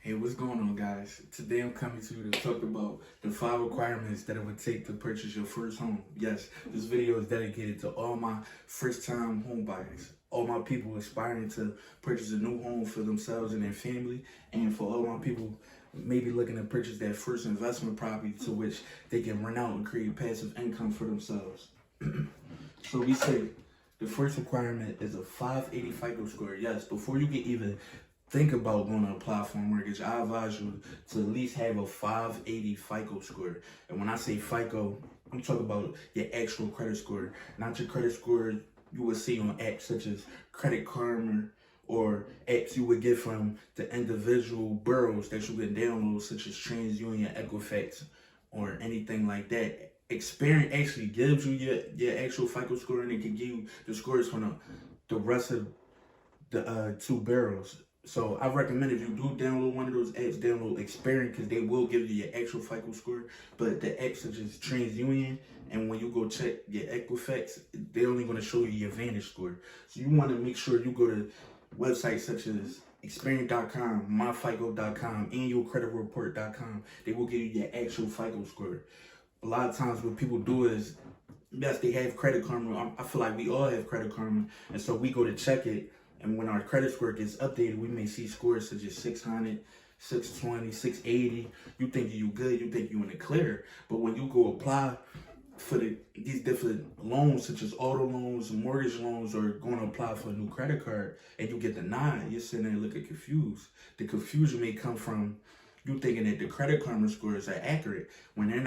Hey, what's going on, guys? Today I'm coming to you to talk about the 5 requirements that it would take to purchase your first home. Yes, this video is dedicated to all my first-time home buyers, all my people aspiring to purchase a new home for themselves and their family, and for all my people maybe looking to purchase their first investment property to which they can rent out and create passive income for themselves. So we say the first requirement is a 580 FICO score. Yes, before you can even think about going to apply for a mortgage, I advise you to at least have a 580 FICO score. And when I say FICO, I'm talking about your actual credit score, not your credit score you would see on apps such as Credit Karma or apps you would get from the individual bureaus that you can download, such as TransUnion, Equifax, or anything like that. Experian actually gives you your actual FICO score, and it can give you the scores from the rest of the two bureaus. So I recommend if you do download one of those apps, download Experian, because they will give you your actual FICO score. But the apps such as TransUnion, and when you go check your Equifax, they're only going to show you your Vantage score. So you want to make sure you go to websites such as Experian.com, myfico.com, annualcreditreport.com. They will give you your actual FICO score. A lot of times what people do is, yes, they have Credit Karma. I feel like we all have Credit Karma. And so we go to check it. And when our credit score gets updated, we may see scores such as 600, 620, 680. You think you good, you think you in the clear. But when you go apply for these different loans, such as auto loans, mortgage loans, or going to apply for a new credit card, and you get denied, you're sitting there looking confused. The confusion may come from you thinking that the Credit Karma scores are accurate when they're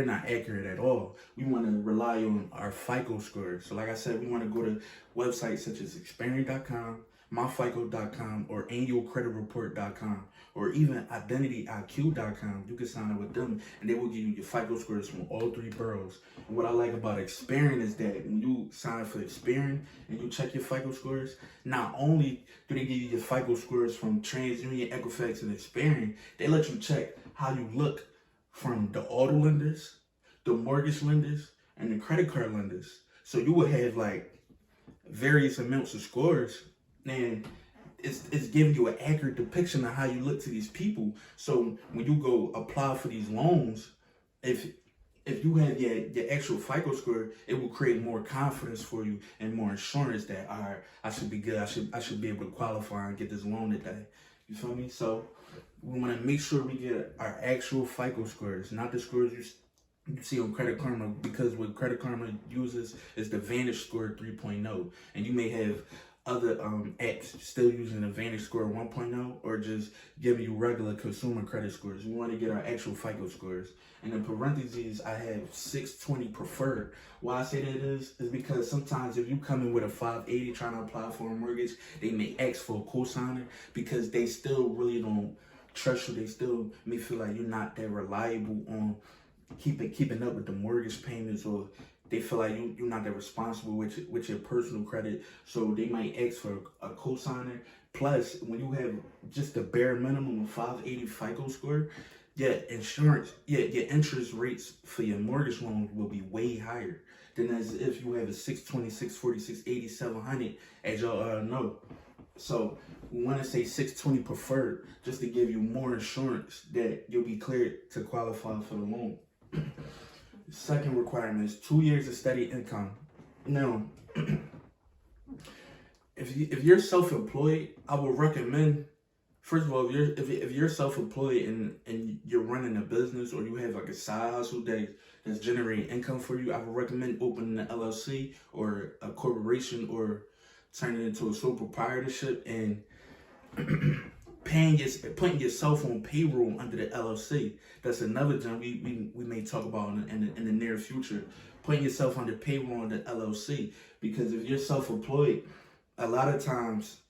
not accurate at all. We want to rely on our FICO score. So like I said, we want to go to websites such as Experian.com, myfico.com, or annualcreditreport.com, or even identityiq.com. You can sign up with them, and they will give you your FICO scores from all three boroughs. And what I like about Experian is that when you sign up for Experian and you check your FICO scores, not only do they give you your FICO scores from TransUnion, Equifax, and Experian, they let you check how you look from the auto lenders, the mortgage lenders, and the credit card lenders. So you will have like various amounts of scores, and it's giving you an accurate depiction of how you look to these people. So when you go apply for these loans, if you have your actual FICO score, it will create more confidence for you and more assurance that, all right, I should be good. I should be able to qualify and get this loan today. You feel me? So we want to make sure we get our actual FICO scores, not the scores you see on Credit Karma, because what Credit Karma uses is the Vantage score 3.0, and you may have other apps still using the Vantage score 1.0, or just giving you regular consumer credit scores. We want to get our actual FICO scores. And in parentheses, I have 620 preferred. Why I say that is because sometimes if you come in with a 580 trying to apply for a mortgage, they may ask for a cosigner because they still really don't trust you. They still may feel like you're not that reliable on keeping up with the mortgage payments, or they feel like you're not that responsible with your personal credit. So they might ask for a cosigner. Plus, when you have just the bare minimum of 580 FICO score, your interest rates for your mortgage loan will be way higher than as if you have a 620, 640, 680, 700, as y'all know. So we want to say 620 preferred, just to give you more assurance that you'll be cleared to qualify for the loan. Second requirement is 2 years of steady income. Now, if you're self-employed, I would recommend, first of all, if you're self-employed and you're running a business, or you have like a side hustle that's generating income for you, I would recommend opening an LLC or a corporation, or turning it into a sole proprietorship and putting yourself on payroll under the LLC. That's another thing we may talk about in the near future. Putting yourself under payroll under LLC, because if you're self-employed, a lot of times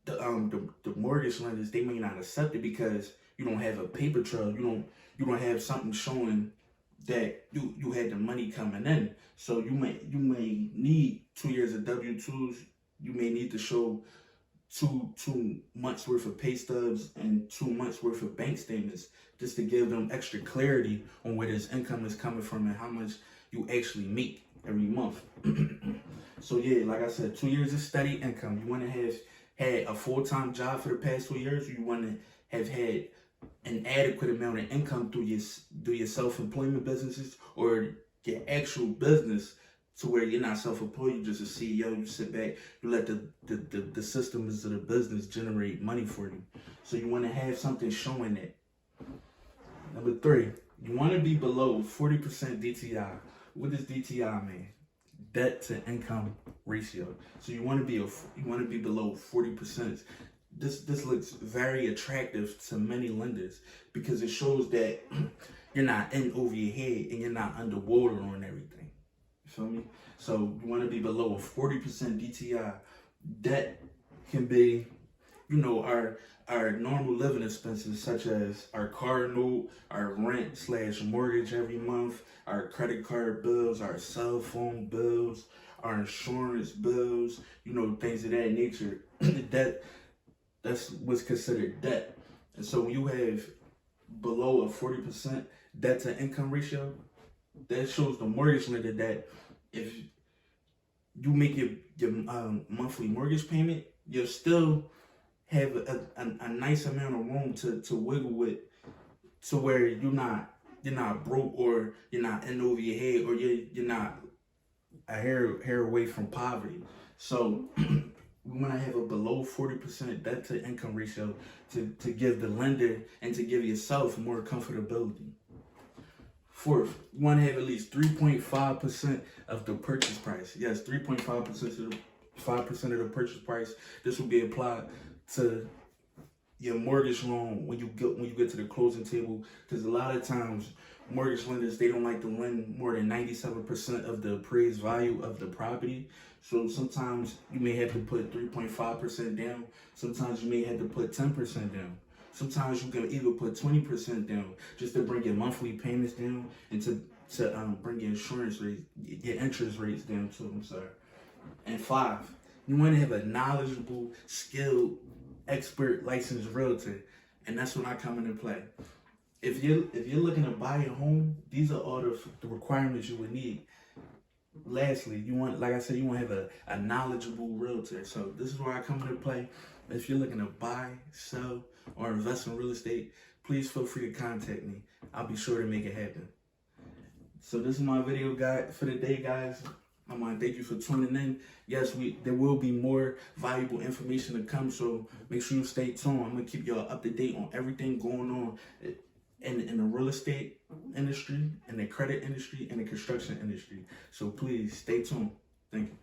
the mortgage lenders, they may not accept it because you don't have a paper trail. You don't have something showing that you had the money coming in. So you may need 2 years of W-2s. You may need to show two months worth of pay stubs and 2 months worth of bank statements, just to give them extra clarity on where this income is coming from and how much you actually make every month. So yeah, like I said, 2 years of steady income. You want to have had a full-time job for the past 2 years, or you want to have had an adequate amount of income through your self-employment businesses or your actual business, to where you're not self-employed, you're just a CEO, you sit back, you let the systems of the business generate money for you. So you want to have something showing that. Number 3, you want to be below 40% DTI. What does DTI mean? Debt to income ratio. So you want to be below 40%. This looks very attractive to many lenders because it shows that you're not in over your head and you're not underwater on everything. You feel me? So you want to be below a 40% DTI. Debt can be, our normal living expenses, such as our car note, our rent/mortgage every month, our credit card bills, our cell phone bills, our insurance bills, things of that nature. That's what's considered debt. And so when you have below a 40% debt to income ratio, that shows the mortgage lender that if you make your monthly mortgage payment, you'll still have a nice amount of room to wiggle with, to where you're not broke, or you're not in over your head, or you're not a hair away from poverty. So we want to have a below 40% debt to income ratio to give the lender and to give yourself more comfortability. 4th, you want to have at least 3.5% of the purchase price. Yes, 3.5% of the purchase price. This will be applied to your mortgage loan when you get to the closing table, because a lot of times mortgage lenders, they don't like to lend more than 97% of the appraised value of the property. So sometimes you may have to put 3.5% down. Sometimes you may have to put 10% down. Sometimes you can even put 20% down just to bring your monthly payments down and to bring your insurance rates, your interest rates down too. I'm sorry. And 5, you want to have a knowledgeable, skilled, expert, licensed realtor, and that's when I come into play. If you're looking to buy a home, these are all the requirements you would need. Lastly, you want to have a knowledgeable realtor. So this is where I come into play. If you're looking to buy, sell, or invest in real estate, please feel free to contact me. I'll be sure to make it happen. So this is my video guide for the day, guys. I want to thank you for tuning in. Yes, there will be more valuable information to come, so make sure you stay tuned. I'm going to keep y'all up to date on everything going on in the real estate industry, in the credit industry, and the construction industry. So please stay tuned. Thank you.